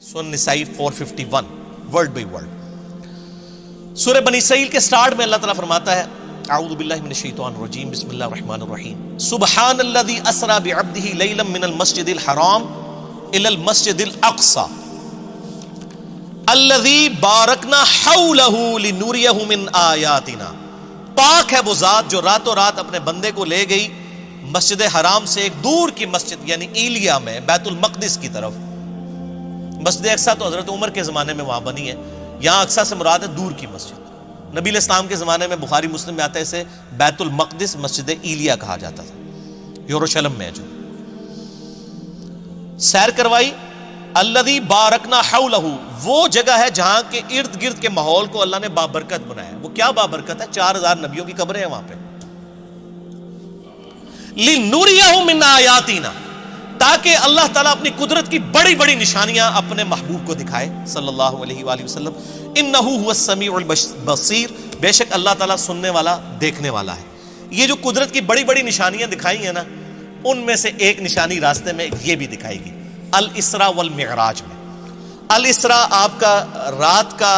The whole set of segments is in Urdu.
سورہ نسائی 451 ورڈ بائی ورڈ. سورہ بنی اسرائیل کے سٹارٹ میں اللہ تعالیٰ فرماتا ہے اعوذ باللہ من الشیطان الرجیم بسم اللہ الرحمن الرحیم سبحان الذی اسری بعبدہ لیلا من المسجد الحرام الی المسجد الاقصی الذی بارکنا حولہ لنریہ من آیاتنا. پاک ہے وہ ذات جو راتوں رات اپنے بندے کو لے گئی مسجد حرام سے ایک دور کی مسجد یعنی ایلیا میں بیت المقدس کی طرف. مسجد اقصی تو حضرت عمر کے زمانے میں وہاں بنی ہے, یہاں اقصی سے مراد ہے دور کی مسجد. نبی علیہ السلام کے زمانے میں بخاری مسلم میں آتا ہے اسے بیت المقدس مسجد ایلیا کہا جاتا تھا, یروشلم میں جو سیر کروائی. الذی بارکنا حولہ, وہ جگہ ہے جہاں کے ارد گرد کے ماحول کو اللہ نے بابرکت بنایا. وہ کیا بابرکت ہے؟ 4000 نبیوں کی قبریں ہیں وہاں پہ. لِنُرِيَهُ مِنْ آیَاتِنَا, تاکہ اللہ تعالیٰ اپنی قدرت کی بڑی بڑی نشانیاں اپنے محبوب کو دکھائے صلی اللہ علیہ وآلہ وسلم. اِنَّهُ هُوَ السَّمِيعُ الْبَصِيرُ, بے شک اللہ تعالیٰ سننے والا دیکھنے والا ہے. یہ جو قدرت کی بڑی بڑی نشانیاں دکھائی ہیں نا, ان میں سے ایک نشانی راستے میں یہ بھی دکھائی گی الاسراء والمعراج میں. الاسراء آپ کا رات کا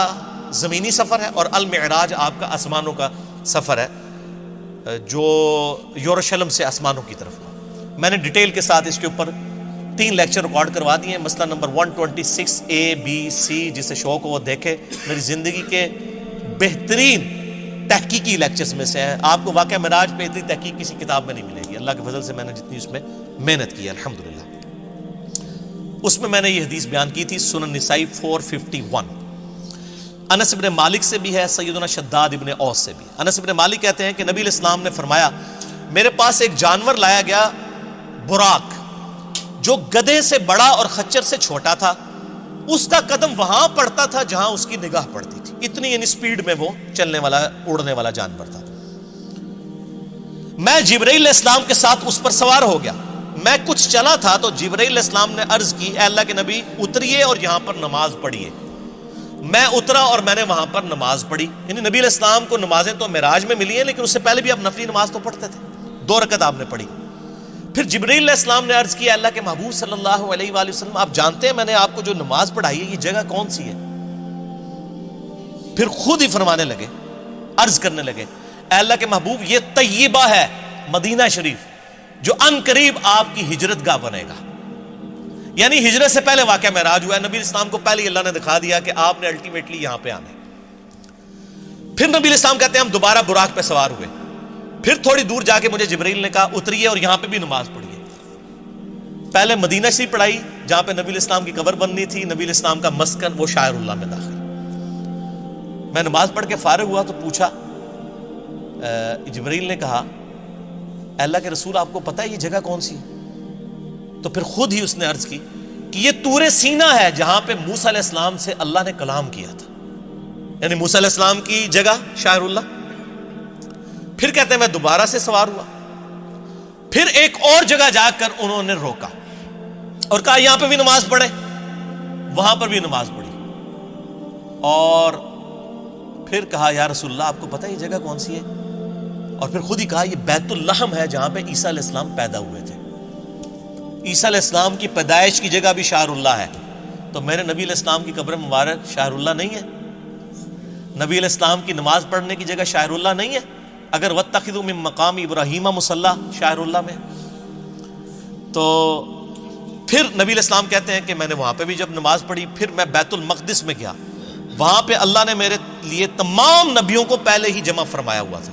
زمینی سفر ہے اور المعراج آپ کا آسمانوں کا سفر ہے جو یروشلم سے آسمانوں کی طرف. میں نے ڈیٹیل کے ساتھ اس کے اوپر 3 لیکچر ریکارڈ کروا دیے ہیں. مسئلہ نمبر 126 A B C, جسے شوق ہو وہ دیکھے. میری زندگی کے بہترین تحقیقی لیکچرز میں سے ہے. آپ کو واقعہ معراج پہ اتنی تحقیق کسی کتاب میں نہیں ملے گی. اللہ کے فضل سے میں نے جتنی اس میں محنت کی الحمدللہ. اس میں نے یہ حدیث بیان کی تھی سنن نسائی 451. انس بن مالک سے بھی ہے, سیدنا شداد ابن اوس سے بھی. انس بن مالک کہتے ہیں کہ نبی علیہ السلام نے فرمایا میرے پاس ایک جانور لایا گیا براق, جو گدھے سے بڑا اور خچر سے چھوٹا تھا. اس کا قدم وہاں پڑتا تھا جہاں اس کی نگاہ پڑتی تھی. اتنی یعنی سپیڈ میں وہ چلنے والا اڑنے والا جانور تھا. میں جبرائیل علیہ السلام کے ساتھ اس پر سوار ہو گیا. میں کچھ چلا تھا تو جبرائیل علیہ السلام نے عرض کی اے اللہ کے نبی اتریے اور یہاں پر نماز پڑھیے. میں اترا اور میں نے وہاں پر نماز پڑھی. یعنی نبی علیہ السلام کو نمازیں تو معراج میں ملی ہیں, لیکن اس سے پہلے بھی آپ نفلی نماز تو پڑھتے تھے. 2 رکعت آپ نے پڑھی. پھر جبرائیل علیہ السلام نے عرض کیا اللہ کے محبوب صلی اللہ علیہ وآلہ وسلم آپ جانتے ہیں میں نے آپ کو جو نماز پڑھائی ہے یہ جگہ کون سی ہے؟ پھر خود ہی فرمانے لگے, عرض کرنے لگے اے اللہ کے محبوب یہ طیبہ ہے, مدینہ شریف, جو ان قریب آپ کی ہجرت گاہ بنے گا. یعنی ہجرت سے پہلے واقعہ معراج ہوا ہے. نبی اسلام کو پہلے اللہ نے دکھا دیا کہ آپ نے الٹیمیٹلی یہاں پہ آنا ہے. پھر نبی اسلام کہتے ہیں ہم دوبارہ براق پہ سوار ہوئے. پھر تھوڑی دور جا کے مجھے جبرائیل نے کہا اتریے اور یہاں پہ بھی نماز پڑھیے. پہلے مدینہ شریف پڑھائی جہاں پہ نبی اسلام کی قبر بننی تھی. نبی اسلام کا مسکن وہ شاعر اللہ میں داخل. میں نماز پڑھ کے فارغ ہوا تو پوچھا, جبرائیل نے کہا اللہ کے رسول آپ کو پتہ ہے یہ جگہ کون سی ہے؟ تو پھر خود ہی اس نے عرض کی کہ یہ طور سینا ہے جہاں پہ موسیٰ علیہ السلام سے اللہ نے کلام کیا تھا. یعنی موسیٰ علیہ السلام کی جگہ شاعر اللہ. پھر کہتے ہیں میں دوبارہ سے سوار ہوا. پھر ایک اور جگہ جا کر انہوں نے روکا اور کہا یہاں پہ بھی نماز پڑھے. وہاں پر بھی نماز پڑھی اور پھر کہا یا رسول اللہ آپ کو پتہ ہے یہ جگہ کون سی ہے؟ اور پھر خود ہی کہا یہ بیت اللحم ہے جہاں پہ عیسیٰ علیہ السلام پیدا ہوئے تھے. عیسیٰ علیہ السلام کی پیدائش کی جگہ بھی شاعر اللہ ہے. تو میرے نبی علیہ السلام کی قبر مبارک شاعر اللہ نہیں ہے؟ نبی علیہ السلام کی نماز پڑھنے کی جگہ شاعر اللہ نہیں ہے؟ اگر واتخذوا من مقام ابراہیم مصلی شاعر اللہ میں. تو پھر نبی علیہ السلام کہتے ہیں کہ میں نے وہاں پہ بھی جب نماز پڑھی پھر میں بیت المقدس میں گیا. وہاں پہ اللہ نے میرے لیے تمام نبیوں کو پہلے ہی جمع فرمایا ہوا تھا.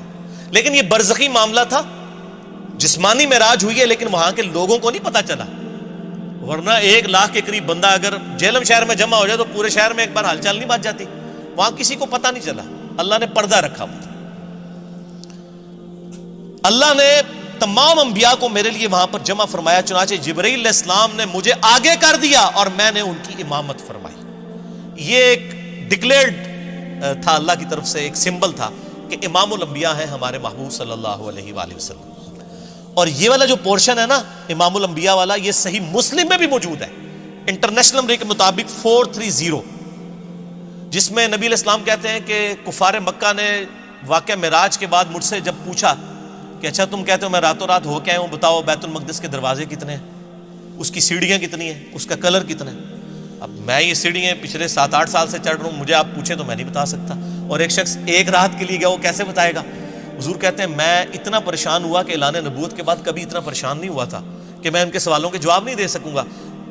لیکن یہ برزخی معاملہ تھا, جسمانی معراج ہوئی ہے لیکن وہاں کے لوگوں کو نہیں پتا چلا. ورنہ 1 لاکھ کے قریب بندہ اگر جہلم شہر میں جمع ہو جائے تو پورے شہر میں ایک بار ہلچل نہیں مچ جاتی. وہاں کسی کو پتا نہیں چلا, اللہ نے پردہ رکھا ہوا. اللہ نے تمام انبیاء کو میرے لیے وہاں پر جمع فرمایا. چنانچہ جبرائیل علیہ السلام نے مجھے آگے کر دیا اور میں نے ان کی امامت فرمائی. یہ ایک ڈکلیئرڈ تھا اللہ کی طرف سے, ایک سمبل تھا کہ امام الانبیاء ہیں ہمارے محبوب صلی اللہ علیہ وآلہ وسلم. اور یہ والا جو پورشن ہے نا امام الانبیاء والا, یہ صحیح مسلم میں بھی موجود ہے انٹرنیشنل نمبر کے مطابق 430, جس میں نبی علیہ السلام کہتے ہیں کہ کفار مکہ نے واقعہ معراج کے بعد مجھ سے جب پوچھا کہ اچھا تم کہتے ہو میں راتوں رات ہو کے آیا ہوں, بتاؤ بیت المقدس کے دروازے کتنے ہیں, اس کی سیڑھیاں کتنی ہیں, اس کا کلر کتنا ہے؟ اب میں یہ سیڑھیاں پچھلے 7-8 سال سے چڑھ رہا ہوں, مجھے آپ پوچھیں تو میں نہیں بتا سکتا. اور ایک شخص ایک رات کے لیے گیا, وہ کیسے بتائے گا؟ حضور کہتے ہیں میں اتنا پریشان ہوا کہ اعلان نبوت کے بعد کبھی اتنا پریشان نہیں ہوا تھا کہ میں ان کے سوالوں کے جواب نہیں دے سکوں گا.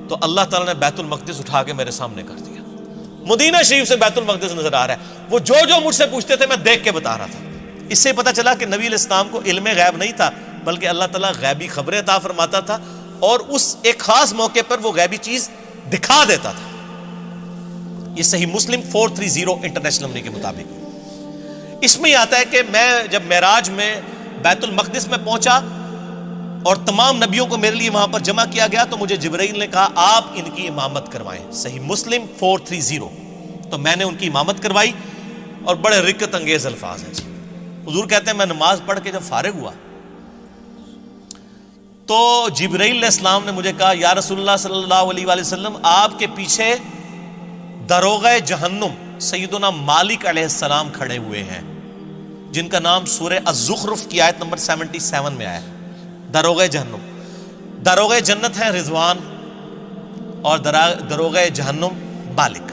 تو اللہ تعالیٰ نے بیت المقدس اٹھا کے میرے سامنے کر دیا. مدینہ شریف سے بیت المقدس نظر آ رہا ہے. وہ جو مجھ سے پوچھتے تھے میں دیکھ کے بتا رہا تھا. اس سے پتہ چلا کہ نبی علیہ السلام کو علم غیب نہیں تھا, بلکہ اللہ تعالیٰ غیبی خبریں عطا فرماتا تھا, اور اس ایک خاص موقع پر وہ غیبی چیز دکھا دیتا تھا. یہ صحیح مسلم 430 انٹرنیشنل نمبر کے مطابق. اس میں یہ آتا ہے کہ میں جب معراج میں بیت المقدس میں پہنچا اور تمام نبیوں کو میرے لیے وہاں پر جمع کیا گیا, تو مجھے جبرائیل نے کہا آپ ان کی امامت کروائیں. صحیح مسلم 430. تو میں نے ان کی امامت کروائی, اور بڑے رکت انگیز الفاظ ہیں. حضور کہتے ہیں میں نماز پڑھ کے جب فارغ ہوا تو جبرائیل علیہ السلام نے مجھے کہا یا رسول اللہ صلی اللہ علیہ وآلہ وسلم, آپ کے پیچھے داروغہ جہنم سیدنا مالک علیہ السلام کھڑے ہوئے ہیں, جن کا نام سورہ الزخرف کی آیت نمبر 77 میں آیا ہے. داروغہ جہنم, داروغہ جنت ہے رضوان, اور داروغہ جہنم مالک.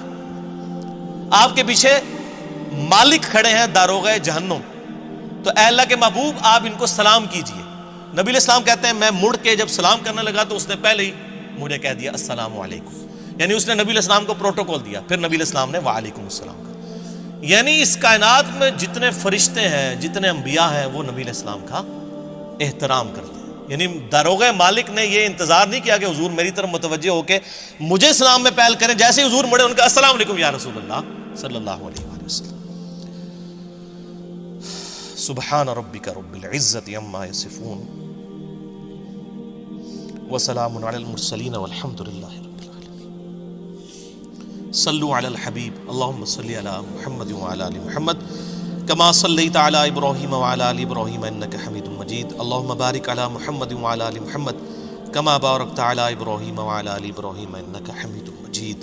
آپ کے پیچھے مالک کھڑے ہیں داروغہ جہنم, تو اے اللہ کے محبوب آپ ان کو سلام کیجئے. نبی علیہ السلام کہتے ہیں میں مڑ کے جب سلام کرنے لگا تو اس نے پہلے ہی مجھے کہہ دیا السلام علیکم, یعنی اس نے نبی علیہ السلام کو پروٹوکول دیا. پھر نبی علیہ السلام نے وعلیکم السلام کہا. یعنی اس کائنات میں جتنے فرشتے ہیں, جتنے انبیاء ہیں, وہ نبی علیہ السلام کا احترام کرتے ہیں. یعنی داروغہ مالک نے یہ انتظار نہیں کیا کہ حضور میری طرف متوجہ ہو کے مجھے سلام میں پہل کریں. جیسے حضور مڑے ان کا السلام علیکم یا رسول اللہ صلی اللہ علیہ وآلہ وسلم. سبحان ربک رب العزت عما یصفون وسلام علی المرسلین والحمد للہ رب العالمین. صلوا علی الحبیب اللہم صلی علی محمد وعلی آل محمد کما صلیت علی ابراہیم وعلی آل ابراہیم انک حمید مجید. اللہم بارک علی محمد وعلی آل محمد کما بارکت علی ابراہیم وعلی آل ابراہیم انک حمید مجید.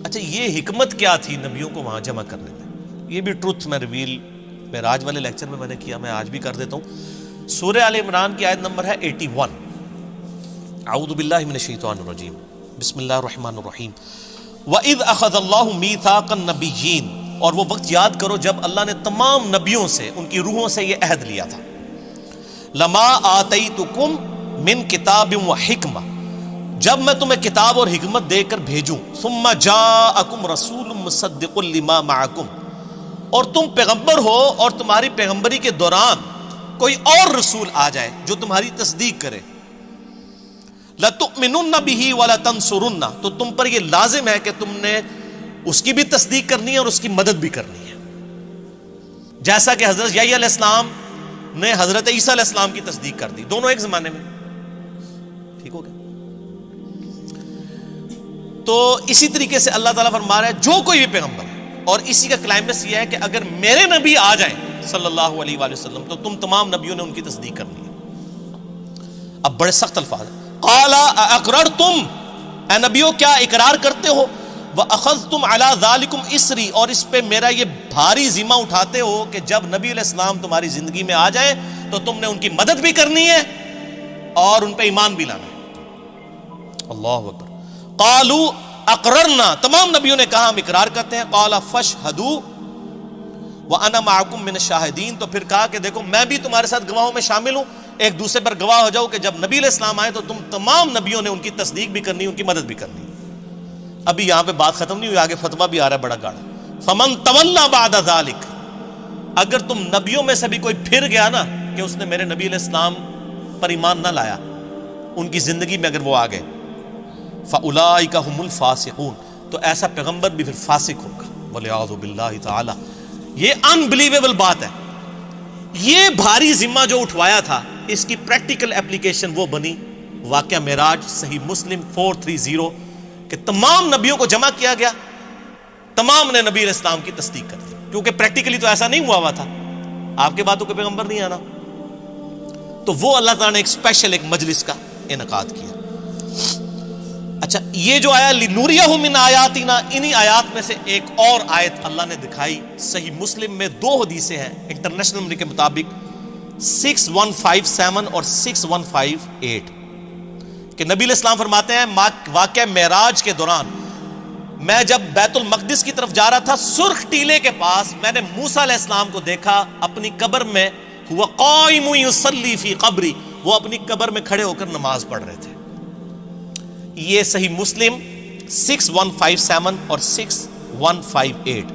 اچھا, یہ حکمت کیا تھی نبیوں کو وہاں جمع کرنے میں؟ یہ بھی ٹروتھ میں ریویل معراج والے لیکچر میں نے کیا, میں آج بھی کر دیتا ہوں. سورہ آل عمران کی آیت نمبر ہے 81. اعوذ باللہ من الشیطان الرجیم, بسم اللہ الرحمن الرحیم. وَإِذْ أَخَذَ اللَّهُ مِيثَاقَ النَّبِيِّينَ, اور وہ وقت یاد کرو جب اللہ نے تمام نبیوں سے, ان کی روحوں سے یہ عہد لیا تھا. لَمَا آتَيْتُكُم مِّن كِتَابٍ وَحِكْمَةٍ, جب میں تمہیں کتاب اور حکمت دے کر بھیجوں. ثُمَّ جَاءَكُمْ رَسُولٌ مُصَدِّقٌ لِمَا مَعَكُمْ, اور تم پیغمبر ہو اور تمہاری پیغمبری کے دوران کوئی اور رسول آ جائے جو تمہاری تصدیق کرے. لَتُؤْمِنُنَّ بِهِ وَلَتَنْصُرُنَّ, تو تم پر یہ لازم ہے کہ تم نے اس کی بھی تصدیق کرنی ہے اور اس کی مدد بھی کرنی ہے. جیسا کہ حضرت یحییٰ علیہ السلام نے حضرت عیسیٰ علیہ السلام کی تصدیق کر دی, دونوں ایک زمانے میں. ٹھیک ہو گیا؟ تو اسی طریقے سے اللہ تعالیٰ فرما رہا ہے جو کوئی بھی پیغمبر ہے, اور اسی کا کلائمیکس یہ ہے کہ اگر میرے نبی آ جائیں صلی اللہ علیہ وآلہ وسلم تو تم تمام نبیوں نے ان کی تصدیق کرنی ہے. اب بڑے سخت الفاظ ہیں. قال اقررتم, اے نبیوں کیا اقرار کرتے ہو؟ واخذتم علی ذالکم اسری, اور اس پہ میرا یہ بھاری ذمہ اٹھاتے ہو کہ جب نبی علیہ السلام تمہاری زندگی میں آ جائیں تو تم نے ان کی مدد بھی کرنی ہے اور ان پہ ایمان بھی لانا ہے. اللہ اکبر. قالوا اقررنا, تمام نبیوں نے کہا ہم اقرار کرتے ہیں. قال فاشهدوا وانا معكم من الشاهدين, تو پھر کہا کہ دیکھو میں بھی تمہارے ساتھ گواہوں میں شامل ہوں, ایک دوسرے پر گواہ ہو جاؤ کہ جب نبی علیہ السلام آئے تو تم تمام نبیوں نے ان کی تصدیق بھی کرنی, ان کی مدد بھی کرنی. ابھی یہاں پہ بات ختم نہیں ہوئی, آگے فتویٰ بھی آ رہا ہے بڑا گاڑا. فمن تولى بعد ذلك, اگر تم نبیوں میں سے بھی کوئی پھر گیا نا کہ اس نے میرے نبی علیہ السلام پر ایمان نہ لایا, ان کی زندگی میں اگر وہ آ گئے, فَأُولَئِكَ هُمُ الْفَاسِقُونَ, تو ایسا پیغمبر بھی پھر فاسق ہوگا. وَلِعَاذُ بِاللَّهِ تَعَالَى. یہ انبلیویبل بات ہے. یہ بھاری ذمہ جو اٹھوایا تھا, اس کی پریکٹیکل اپلیکیشن وہ بنی واقعہ معراج. صحیح مسلم 430 کہ تمام نبیوں کو جمع کیا گیا, تمام نے نبی علیہ السلام کی تصدیق کر دی, کیونکہ پریکٹیکلی تو ایسا نہیں ہوا تھا, آپ کے بعد تو کوئی پیغمبر نہیں آنا. تو وہ اللہ تعالیٰ نے ایک اسپیشل ایک مجلس کا انعقاد کیا. اچھا, یہ جو آیا لِنُرِيَهُ مِنْ آیَاتِنَا, انہی آیات میں سے ایک اور آیت اللہ نے دکھائی. صحیح مسلم میں 2 حدیثیں ہیں انٹرنیشنل نمبر کے مطابق 6157 اور 6158 کہ نبی علیہ السلام فرماتے ہیں واقعہ معراج کے دوران میں جب بیت المقدس کی طرف جا رہا تھا، سرخ ٹیلے کے پاس میں نے موسیٰ علیہ السلام کو دیکھا اپنی قبر میں، ہوا قائم یصلی فی قبری، وہ اپنی قبر میں کھڑے ہو کر نماز پڑھ رہے تھے۔ یہ صحیح مسلم 6157 اور 6158۔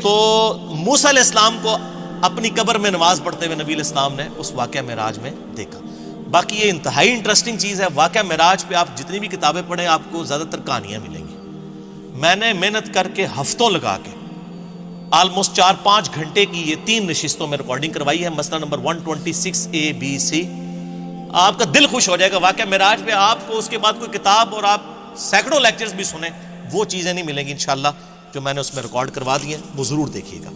تو موسیٰ علیہ السلام کو اپنی قبر میں نماز پڑھتے ہوئے نبی علیہ السلام نے اس واقعہ معراج میں دیکھا۔ باقی یہ انتہائی انٹرسٹنگ چیز ہے، واقعہ معراج پہ آپ جتنی بھی کتابیں پڑھیں آپ کو زیادہ تر کہانیاں ملیں گی۔ میں نے محنت کر کے ہفتوں لگا کے آلموسٹ 4-5 گھنٹے کی یہ 3 نشستوں میں ریکارڈنگ کروائی ہے، مسئلہ نمبر 126 ABC۔ آپ کا دل خوش ہو جائے گا۔ واقعہ معراج پہ آپ کو اس کے بعد کوئی کتاب اور آپ سینکڑوں لیکچرز بھی سنیں، وہ چیزیں نہیں ملیں گی انشاءاللہ جو میں نے اس میں ریکارڈ کروا دی ہیں، وہ ضرور دیکھیے گا۔